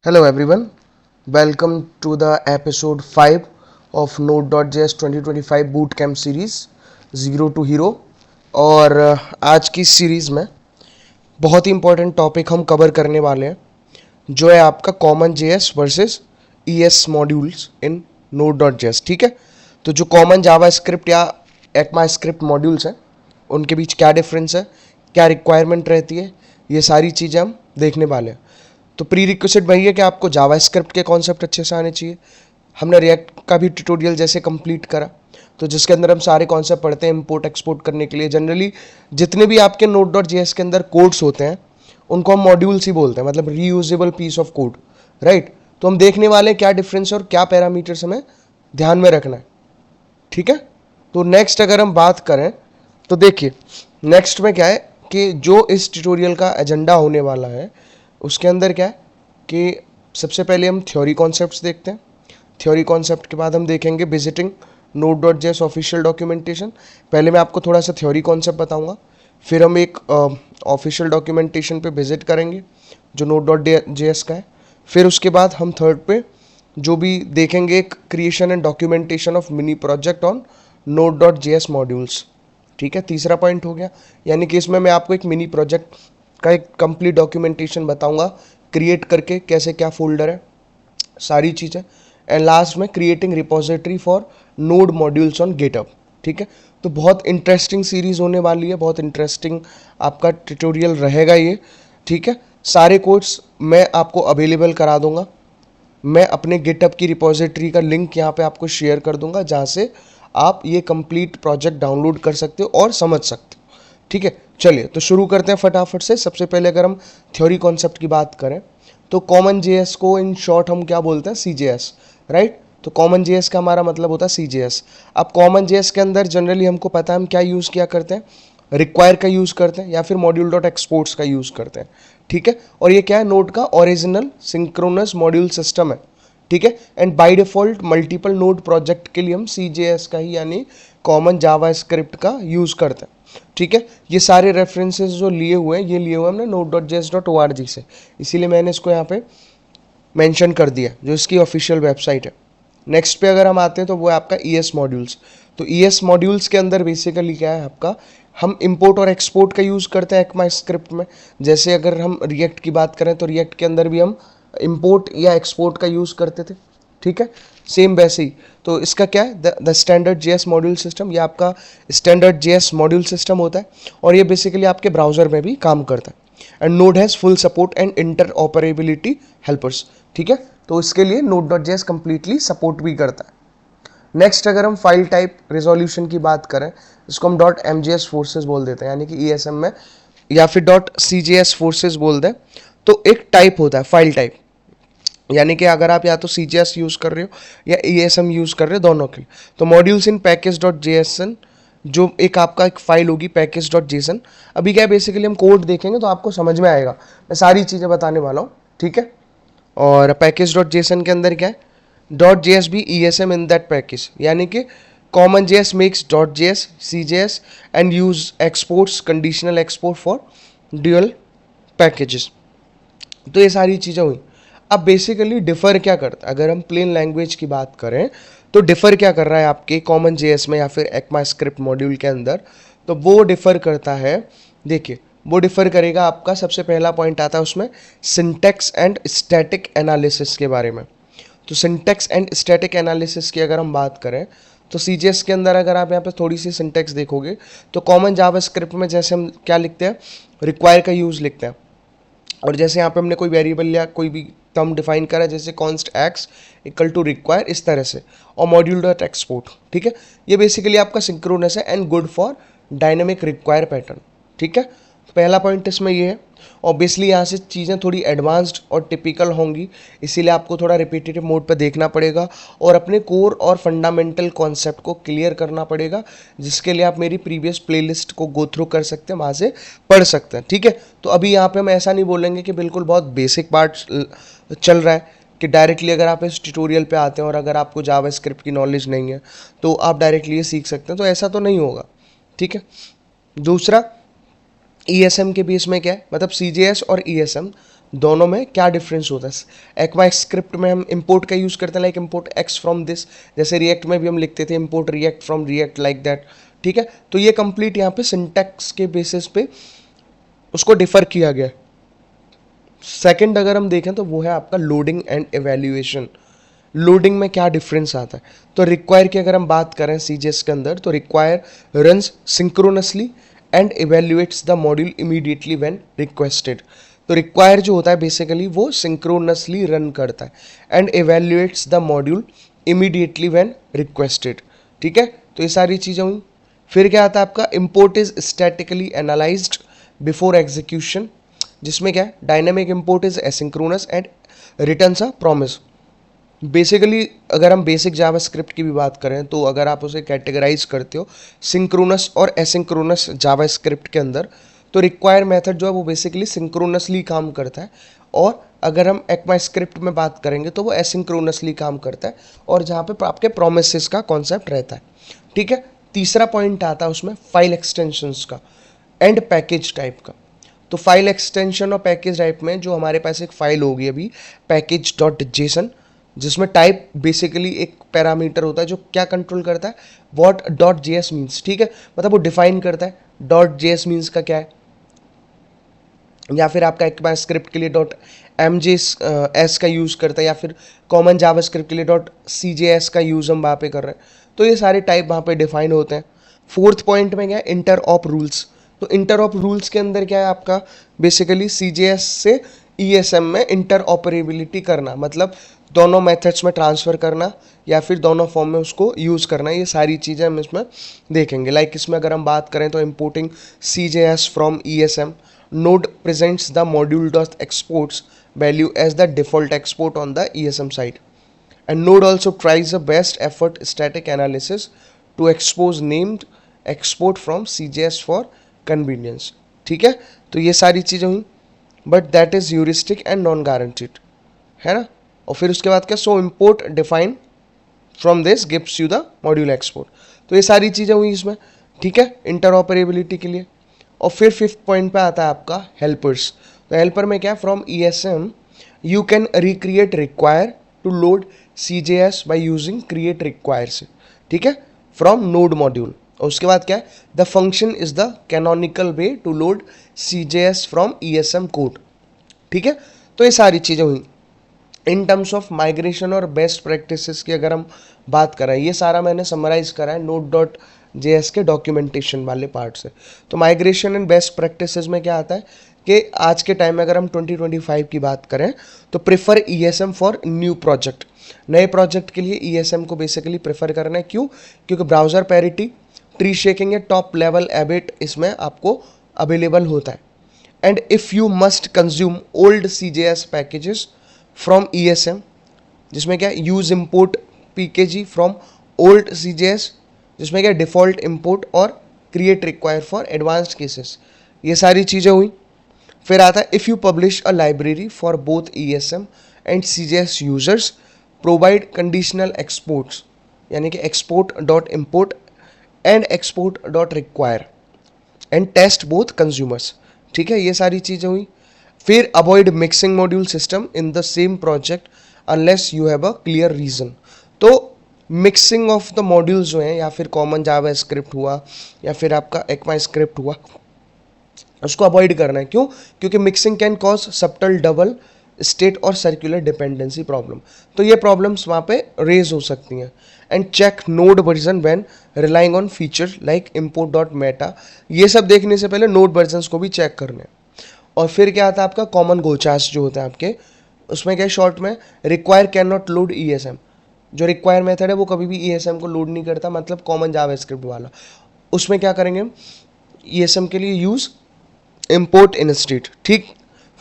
Hello everyone, welcome to the episode 5 of Node.js 2025 Bootcamp series Zero to Hero। और आज की series में बहुत ही इंपॉर्टेंट टॉपिक हम कवर करने वाले हैं जो है आपका common JS versus ES modules इन Node.js। ठीक है, तो जो कॉमन जावा स्क्रिप्ट या एक्मा स्क्रिप्ट मॉड्यूल्स हैं उनके बीच क्या डिफरेंस है, क्या रिक्वायरमेंट रहती है, ये सारी चीज़ें हम देखने वाले हैं। तो प्री रिक्वेस्ट वही है कि आपको जावा स्क्रिप्ट के कॉन्सेप्ट अच्छे से आने चाहिए। हमने रिएक्ट का भी ट्यूटोरियल जैसे कंप्लीट करा, तो जिसके अंदर हम सारे कॉन्सेप्ट पढ़ते हैं इंपोर्ट एक्सपोर्ट करने के लिए। जनरली जितने भी आपके Node.js के अंदर कोड्स होते हैं उनको हम मॉड्यूल्स ही बोलते हैं, मतलब reusable piece of code, right. तो हम देखने वाले क्या डिफरेंस है और क्या पैरामीटर्स हमें ध्यान में रखना है। ठीक है, तो नेक्स्ट अगर हम बात करें तो देखिए नेक्स्ट में क्या है कि जो इस ट्यूटोरियल का एजेंडा होने वाला है उसके अंदर क्या है कि सबसे पहले हम थ्योरी कॉन्सेप्ट्स देखते हैं। थ्योरी कॉन्सेप्ट के बाद हम देखेंगे विजिटिंग Node.js ऑफिशियल डॉक्यूमेंटेशन। पहले मैं आपको थोड़ा सा थ्योरी कॉन्सेप्ट बताऊंगा, फिर हम एक ऑफिशियल डॉक्यूमेंटेशन पे विजिट करेंगे जो Node.js का है। फिर उसके बाद हम थर्ड पे जो भी देखेंगे एक creation and documentation of mini project on Node.js modules. ठीक है, तीसरा पॉइंट हो गया, यानी कि इसमें मैं आपको एक मिनी प्रोजेक्ट का एक कंप्लीट डॉक्यूमेंटेशन बताऊंगा, क्रिएट करके कैसे क्या फोल्डर है, सारी चीज़ें। एंड लास्ट में creating repository for node modules on GitHub. ठीक है, तो बहुत इंटरेस्टिंग सीरीज होने वाली है, बहुत इंटरेस्टिंग आपका ट्यूटोरियल रहेगा ये। ठीक है, सारे कोड्स मैं आपको अवेलेबल करा दूंगा। मैं अपने गिटहब की रिपोजिटरी का लिंक यहाँ पे आपको शेयर कर दूंगा जहाँ से आप ये कंप्लीट प्रोजेक्ट डाउनलोड कर सकते हो और समझ सकते हो। ठीक है, चलिए तो शुरू करते हैं फटाफट से। सबसे पहले अगर हम थ्योरी कॉन्सेप्ट की बात करें तो कॉमन जेएस को इन शॉर्ट हम क्या बोलते हैं, CJS, राइट। तो कॉमन जेएस का हमारा मतलब होता है CJS। अब कॉमन जेएस के अंदर जनरली हमको पता है हम क्या यूज़ किया करते हैं, रिक्वायर का यूज़ करते हैं या फिर मॉड्यूल डॉट एक्सपोर्ट्स का यूज़ करते हैं। ठीक है, और ये क्या है, नोड का ओरिजिनल सिंक्रोनस मॉड्यूल सिस्टम है। ठीक है, and by default multiple node project के लिए हम CJS का ही यानी कॉमन जावा स्क्रिप्ट का यूज़ करते हैं। ठीक है, ये सारे रेफरेंसेस जो लिए हुए हैं ये लिए हुए हमने node.js.org से, इसीलिए मैंने इसको यहाँ पे मेंशन कर दिया जो इसकी ऑफिशियल वेबसाइट है। नेक्स्ट पे अगर हम आते हैं तो वो है आपका ES मॉड्यूल्स। तो ES मॉड्यूल्स के अंदर बेसिकली क्या है आपका, हम इंपोर्ट और एक्सपोर्ट का यूज़ करते हैं एक्मा स्क्रिप्ट में। जैसे अगर हम रिएक्ट की बात करें तो रिएक्ट के अंदर भी हम इंपोर्ट या एक्सपोर्ट का यूज़ करते थे। ठीक है, सेम वैसे ही तो इसका क्या है, the standard JS module system, ये आपका स्टैंडर्ड जेएस मॉड्यूल सिस्टम होता है और ये बेसिकली आपके ब्राउज़र में भी काम करता है। And node has full support and inter operability helpers. ठीक है, तो इसके लिए Node.js कंप्लीटली सपोर्ट भी करता है। नेक्स्ट अगर हम फाइल टाइप रिजोल्यूशन की बात करें, इसको हम .mjs फोर्सेस बोल देते हैं, यानी कि ESM में, या फिर .cjs फोर्सेस बोल दें। तो एक टाइप होता है फाइल टाइप, यानी कि अगर आप या तो CJS यूज़ कर रहे हो या ESM यूज़ कर रहे हो, दोनों के लिए। तो मॉड्यूल्स इन पैकेज डॉट JSON जो एक आपका एक फाइल होगी पैकेज डॉट JSON। अभी क्या है बेसिकली हम कोड देखेंगे तो आपको समझ में आएगा, मैं सारी चीज़ें बताने वाला हूँ। ठीक है, और पैकेज डॉट JSON के अंदर क्या है, .js भी ESM इन दैट पैकेज, यानी कि common JS makes .js CJS and use exports conditional export for dual packages. तो ये सारी चीज़ें हुई। अब बेसिकली डिफ़र क्या करता है, अगर हम प्लेन लैंग्वेज की बात करें तो डिफ़र क्या कर रहा है आपके कॉमन जेएस में या फिर एक्मा स्क्रिप्ट मॉड्यूल के अंदर, तो वो डिफ़र करता है। देखिए वो डिफ़र करेगा आपका, सबसे पहला पॉइंट आता है उसमें सिंटैक्स एंड स्टैटिक एनालिसिस के बारे में। तो सिंटैक्स एंड स्टैटिक एनालिसिस की अगर हम बात करें तो CJS के अंदर अगर आप यहाँ पे थोड़ी सी सिंटैक्स देखोगे तो कॉमन जावा स्क्रिप्ट में जैसे हम क्या लिखते हैं, रिक्वायर का यूज़ लिखते हैं, और जैसे यहाँ पे हमने कोई वेरिएबल या कोई भी टर्म डिफाइन करा है जैसे const X equal to require, इस तरह से, और मॉड्यूल डॉट एक्सपोर्ट। ठीक है, ये बेसिकली आपका सिंक्रोनस है and good for dynamic require pattern. ठीक है, पहला पॉइंट इसमें ये है। ऑब्वियसली यहाँ से चीज़ें थोड़ी एडवांस्ड और टिपिकल होंगी, इसीलिए आपको थोड़ा रिपीटेटिव मोड पर देखना पड़ेगा और अपने कोर और फंडामेंटल कॉन्सेप्ट को क्लियर करना पड़ेगा, जिसके लिए आप मेरी प्रीवियस प्लेलिस्ट को गो थ्रू कर सकते हैं, वहाँ से पढ़ सकते हैं। ठीक है, तो अभी यहाँ पे हम ऐसा नहीं बोलेंगे कि बिल्कुल बहुत बेसिक पार्ट चल रहा है कि डायरेक्टली अगर आप इस ट्यूटोरियल पे आते हैं और अगर आपको जावा स्क्रिप्ट की नॉलेज नहीं है तो आप डायरेक्टली ये सीख सकते हैं, तो ऐसा तो नहीं होगा। ठीक है, दूसरा ESM के बीच में क्या है, मतलब CJS और ESM दोनों में क्या डिफरेंस होता है। एक्मा स्क्रिप्ट में हम इंपोर्ट का यूज़ करते हैं, like import x from this, जैसे रिएक्ट में भी हम लिखते थे import react from react, like that. ठीक है, तो ये कंप्लीट यहाँ पे सिंटैक्स के बेसिस पे उसको डिफर किया गया। सेकंड अगर हम देखें तो वो है आपका लोडिंग एंड एवेल्यूएशन। लोडिंग में क्या डिफरेंस आता है, तो रिक्वायर की अगर हम बात करें सीजीएस के अंदर, तो require runs synchronously and evaluates the module immediately when requested. तो रिक्वायर जो होता है बेसिकली वो सिंक्रोनसली रन करता है and evaluates the module immediately when requested. ठीक है, तो ये सारी चीज़ें हुई। फिर क्या आता है आपका, import is statically analysed before execution, जिसमें क्या है, dynamic import is asynchronous and returns a promise. Basically अगर हम बेसिक जावास्क्रिप्ट की भी बात करें तो अगर आप उसे कैटेगराइज करते हो सिंक्रोनस और एसिंक्रोनस जावास्क्रिप्ट के अंदर, तो रिक्वायर मेथड जो है वो बेसिकली सिंक्रोनसली काम करता है, और अगर हम एक्मास्क्रिप्ट में बात करेंगे तो वो एसिंक्रोनसली काम करता है, और जहाँ पे आपके प्रोमिसेस का कॉन्सेप्ट रहता है। ठीक है, तीसरा पॉइंट आता है उसमें फाइल एक्सटेंशंस का एंड पैकेज टाइप का। तो फाइल एक्सटेंशन और पैकेज टाइप में जो हमारे पास एक फाइल होगी अभी पैकेज डॉट जेसन, जिसमें टाइप बेसिकली एक पैरामीटर होता है जो क्या कंट्रोल करता है, व्हाट डॉट जेएस मीन्स। ठीक है, मतलब वो डिफाइन करता है डॉट जेएस मीन्स का क्या है, या फिर आपका एक स्क्रिप्ट के लिए डॉट एम जे एस का यूज़ करता है, या फिर कॉमन जावास्क्रिप्ट के लिए डॉट सी जे एस का यूज़ हम वहाँ पे कर रहे हैं। तो ये सारे टाइप वहाँ पे डिफाइन होते हैं। फोर्थ पॉइंट में क्या है, इंटर ऑप रूल्स। तो इंटर ऑप रूल्स के अंदर क्या है आपका, बेसिकली सी जे एस से ई एस एम में इंटर ऑपरेबिलिटी करना, मतलब दोनों मेथड्स में ट्रांसफ़र करना या फिर दोनों फॉर्म में उसको यूज़ करना। ये सारी चीज़ें हम इसमें देखेंगे। लाइक इसमें अगर हम बात करें तो importing C J S from E S M, node presents the module dot exports value as the default export on the ESM side, and node also tries the best effort static analysis to expose named export from CJS for convenience। ठीक है, तो ये सारी चीज़ें हुई, but that is heuristic and non guaranteed, है ना। और फिर उसके बाद क्या, सो import define from this gives you the module export. तो ये सारी चीज़ें हुई इसमें। ठीक है, इंटरऑपरेबिलिटी के लिए। और फिर फिफ्थ पॉइंट पे आता है आपका हेल्पर्स। तो हेल्पर में क्या है, from E S M you can recreate require to load C J S by using create require से। ठीक है, फ्रॉम नोड मॉड्यूल। और उसके बाद क्या है, the function is the canonical way to load C J S from E S M code. ठीक है, तो ये सारी चीज़ें हुई। इन टर्म्स ऑफ माइग्रेशन और बेस्ट प्रैक्टिसेस की अगर हम बात करें, ये सारा मैंने समराइज करा है नोड डॉट जेएस के डॉक्यूमेंटेशन वाले पार्ट से। तो माइग्रेशन एंड बेस्ट प्रैक्टिसेस में क्या आता है कि आज के टाइम में अगर हम 2025 की बात करें तो prefer ESM for new project. नए प्रोजेक्ट के लिए ईएसएम को बेसिकली प्रेफर करना है। क्यों, क्योंकि ब्राउज़र पैरिटी, ट्री शेकिंग या टॉप लेवल एबिट इसमें आपको अवेलेबल होता है। And if you must consume old C J S packages from E S M, जिसमें क्या use import P K G from old C J S, जिसमें क्या default import और create require for advanced cases. ये सारी चीज़ें हुई। फिर आता है if you publish a library for both E S M and C J S users, provide conditional exports, यानी कि export dot import and export dot require and test both consumers. ठीक है, ये सारी चीज़ें हुई। फिर avoid mixing module system in the same project unless you have a clear reason. तो मिक्सिंग ऑफ द मॉड्यूल्स जो हैं, या फिर कॉमन जावा स्क्रिप्ट हुआ या फिर आपका एक्मा स्क्रिप्ट हुआ, उसको अवॉइड करना है। क्यों, क्योंकि mixing can cause subtle double state और सर्कुलर डिपेंडेंसी प्रॉब्लम। तो ये प्रॉब्लम्स वहाँ पे रेज हो सकती हैं। And check node version when relying on feature like import dot meta. ये सब देखने से पहले नोड वर्जन्स को भी चेक करने हैं। और फिर क्या आता है आपका कॉमन गोचास जो होता है आपके, उसमें क्या शॉर्ट में require can not load E S M. जो रिक्वायर मेथड है वो कभी भी ई एस एम को लोड नहीं करता, मतलब कॉमन जावा स्क्रिप्ट वाला। उसमें क्या करेंगे, ई एस एम के लिए यूज़ इम्पोर्ट इन स्टेट। ठीक,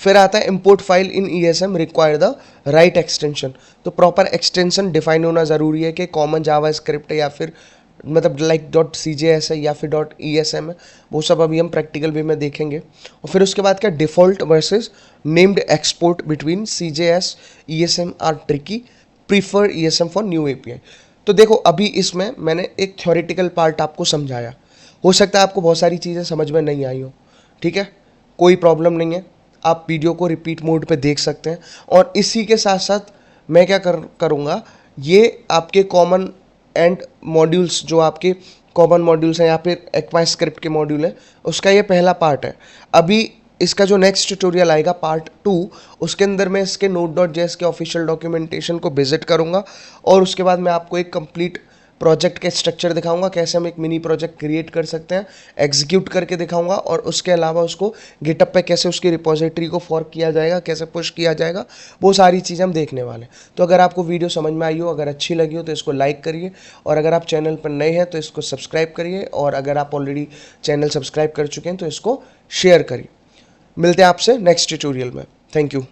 फिर आता है import file in E S M require the right extension. तो प्रॉपर एक्सटेंशन डिफाइन होना ज़रूरी है कि कॉमन जावा स्क्रिप्ट है या फिर मतलब like dot C J S है या फिर डॉट ई एस एम है, वो सब अभी हम प्रैक्टिकल वे में देखेंगे। और फिर उसके बाद क्या default versus named export between C J S E S M are tricky, prefer E S M for new A P I. तो देखो अभी इसमें मैंने एक थ्योरेटिकल पार्ट आपको समझाया, हो सकता है आपको बहुत सारी चीज़ें समझ में नहीं आई हो। ठीक है, कोई प्रॉब्लम नहीं है। आप वीडियो को रिपीट मोड पे देख सकते हैं। और इसी के साथ साथ मैं क्या करूँगा, ये आपके कॉमन एंड मॉड्यूल्स, जो आपके कॉमन मॉड्यूल्स हैं या फिर ECMAScript के मॉड्यूल है, उसका ये पहला पार्ट है। अभी इसका जो नेक्स्ट ट्यूटोरियल आएगा पार्ट 2, उसके अंदर मैं इसके Node.js के ऑफिशियल डॉक्यूमेंटेशन को विजिट करूँगा और उसके बाद मैं आपको एक कंप्लीट प्रोजेक्ट के स्ट्रक्चर दिखाऊंगा, कैसे हम एक मिनी प्रोजेक्ट क्रिएट कर सकते हैं, एग्जीक्यूट करके दिखाऊंगा, और उसके अलावा उसको गिटअप पे कैसे उसकी रिपोजिटरी को फॉर्क किया जाएगा, कैसे पुश किया जाएगा, वो सारी चीज़ें हम देखने वाले हैं। तो अगर आपको वीडियो समझ में आई हो, अगर अच्छी लगी हो तो इसको लाइक करिए, और अगर आप चैनल पर नए हैं तो इसको सब्सक्राइब करिए, और अगर आप ऑलरेडी चैनल सब्सक्राइब कर चुके हैं तो इसको शेयर करिए। मिलते हैं आपसे नेक्स्ट ट्यूटोरियल में। Thank you.